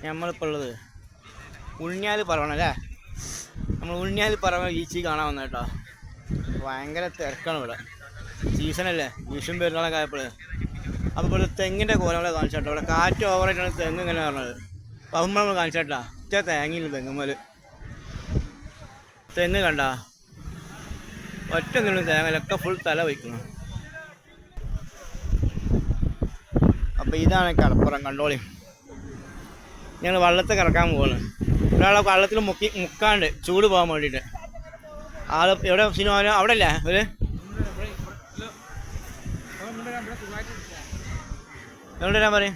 നമ്മളിപ്പോൾ ഉള്ളത് ഉഴിഞ്ഞാൽ പറവണല്ലേ. നമ്മൾ ഉഴിഞ്ഞാൽ പറവണ ബീച്ചിൽ കാണാൻ വന്ന കേട്ടോ. ഭയങ്കര തിരക്കാണ് ഇവിടെ. സീസണല്ലേ, വിഷും പെരുന്നാളൊക്കെ ആയപ്പോൾ. അപ്പോൾ ഇവിടെ തെങ്ങിൻ്റെ കോലങ്ങളെ കാണിച്ചാട്ടോ. ഇവിടെ കാറ്റ് ഓവറായിട്ടാണ് തെങ്ങ് ഇങ്ങനെ പറഞ്ഞത്. അപ്പോൾ അപ്പം നമ്മൾ കാണിച്ചാട്ടാ. ഇത്ര തേങ്ങയില്ല തെങ്ങുമ്മൽ. തെങ്ങ് കണ്ട ഒറ്റ തേങ്ങയിലൊക്കെ ഫുൾ തല വയ്ക്കുന്നു. അപ്പോൾ ഇതാണ് കടപ്പുറം, കണ്ടോളി. ഞങ്ങൾ വള്ളത്തിൽ കിടക്കാൻ പോവാണ്. ഒരാളെ വള്ളത്തിൽ മുക്കാണ്ട് ചൂട് പോകാൻ വേണ്ടിയിട്ട്. ആൾ എവിടെ സിനിമ അവിടെ അല്ലേ ഒരു എവിടെ വരാൻ പറയും.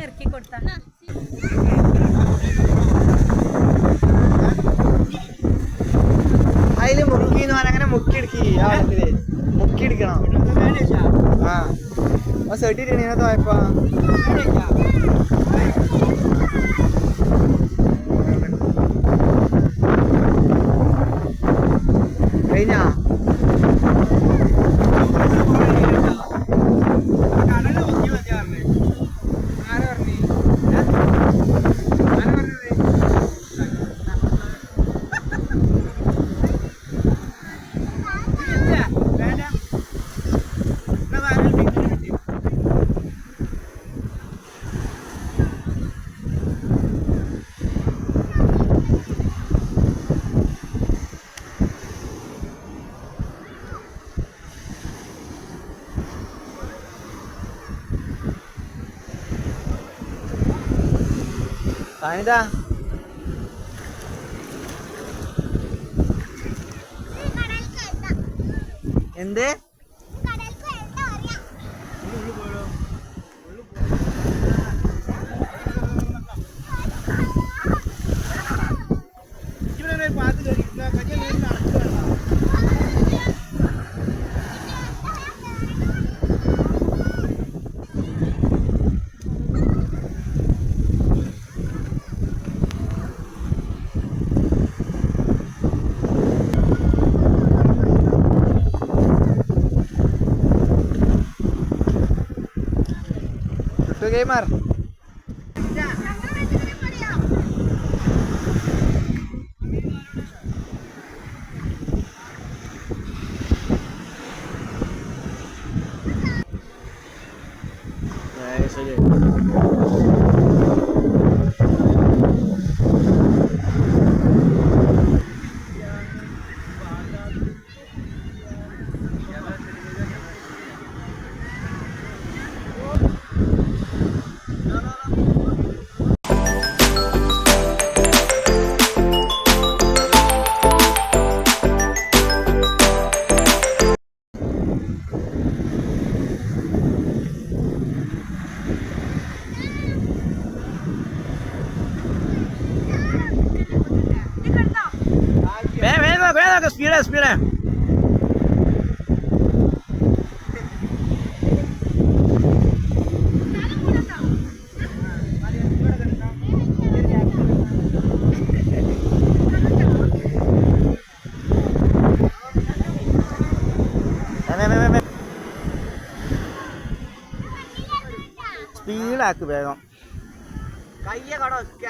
ഇറക്കി കൊടുത്താ അതില് മുക്കിന്ന് പറഞ്ഞ അങ്ങനെ മുക്കിയെടുക്കി. ആ വെള്ളത്തില് മുക്കിയെടുക്കണം. ആ സെട്ടിട്ട് ഇതിനകത്ത് വായ്പാ കഴിഞ്ഞാ സാനിതാ എന്ത് gamer. Ya, eso ya. സ്പീഡേ. സ്പീഡാക്ക് വേഗം. കയ്യ കട വെക്ക.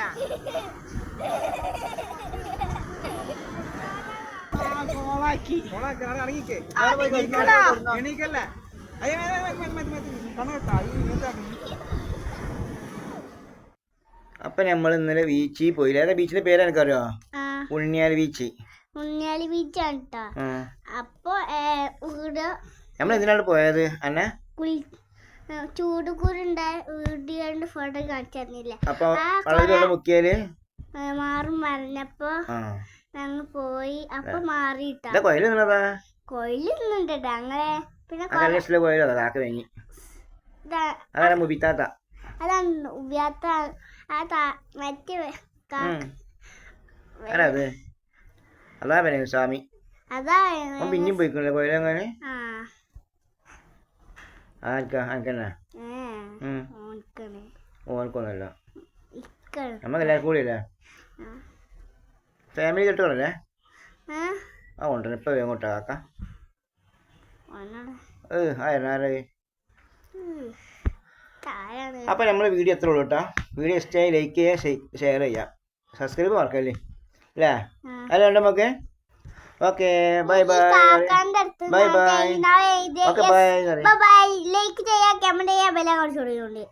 അപ്പൊ നമ്മൾ ഇന്നലെ ബീച്ചിൽ പോയില്ല. ഏതാ ബീച്ചിന്റെ പേര് എനിക്കറിയോ? ഉണ്ണിയാൽ ബീച്ച്. ഉണ്ണിയാലി ബീച്ചാണ് കേട്ടോ. അപ്പൊ നമ്മൾ എന്തിനാണ് പോയത്? അന്നെ ചൂടുകൂരുണ്ടായ വീഡിയോണ്ട് ഫോട്ടോ കാണിച്ചു തന്നില്ല. അപ്പൊ വളരെ മുക്കിയാല് മാറും പറഞ്ഞപ്പോ ഞങ്ങൾ പോയി. അപ്പൊ മാറിട്ടാ കൊയിലുണ്ട് ഞങ്ങളെ. പിന്നെ അതാണ് മുബിത്താത്ത. അതാണ് ഉപയാത്ത മറ്റേ അതാ സ്വാമി. അതാ പിന്നെയും പോയിക്കോളെ കൊയിലങ്ങനെ. ഓർക്കൊന്നല്ല, നമ്മക്കെല്ലാവർക്കും കൂടിയല്ലേ ഫാമിലി തൊട്ടുകളല്ലേ. ആ കൊണ്ടുവരണം. ഇപ്പൊ എങ്ങോട്ടാ കാക്ക? അപ്പൊ നമ്മളെ വീഡിയോ എത്ര ഉള്ളൂ കേട്ടോ. വീഡിയോ ഇഷ്ടമായി ലൈക്ക് ചെയ്യുക, ഷെയർ ചെയ്യുക, സബ്സ്ക്രൈബ് മറക്കല്ലേ അല്ലേ? അല്ല നമുക്ക് okay bye bye bye bye. Okay bye. Like ചെയ്യാ, കമന്റ് ചെയ്യാ, ബെൽ ഐക്കൺ കൊടുത്തോണ്ട്